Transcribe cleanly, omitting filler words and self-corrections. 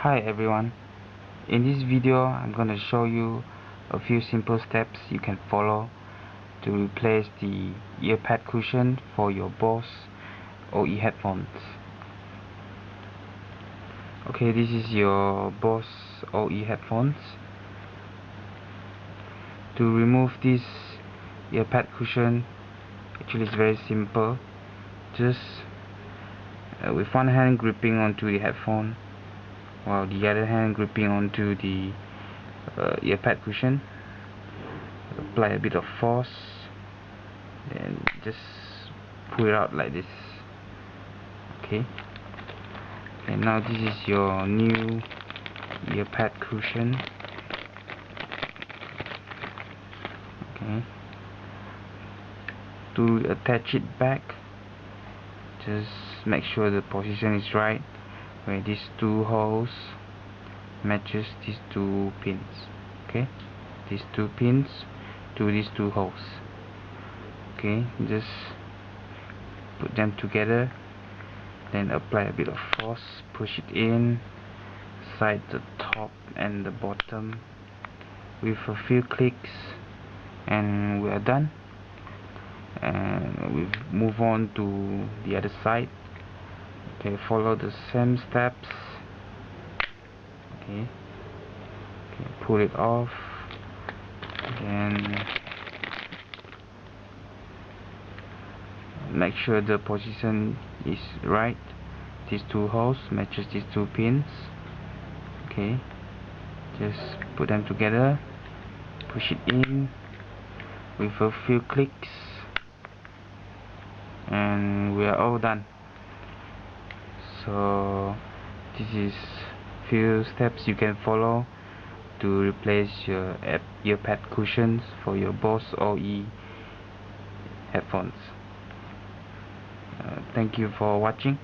Hi everyone, in this video I'm going to show you a few simple steps you can follow to replace the ear pad cushion for your BOSE OE headphones. Okay, this is your BOSE OE headphones. To remove this ear pad cushion, actually it's very simple. Just with one hand gripping onto the headphone while the other hand gripping onto the ear pad cushion, apply a bit of force and just pull it out like this. Okay, and now this is your new ear pad cushion. Okay, to attach it back, just make sure the position is right, where these two holes matches these two pins. Okay, these two pins to these two holes. Okay, just put them together, then apply a bit of force, push it in inside the top and the bottom with a few clicks, and we are done. And we move on to the other side. Okay, follow the same steps. Okay, pull it off, then make sure the position is right. These two holes matches these two pins. Okay, just put them together, push it in with a few clicks, and we are all done. So this is few steps you can follow to replace your ear pad cushions for your BOSE OE headphones. Thank you for watching.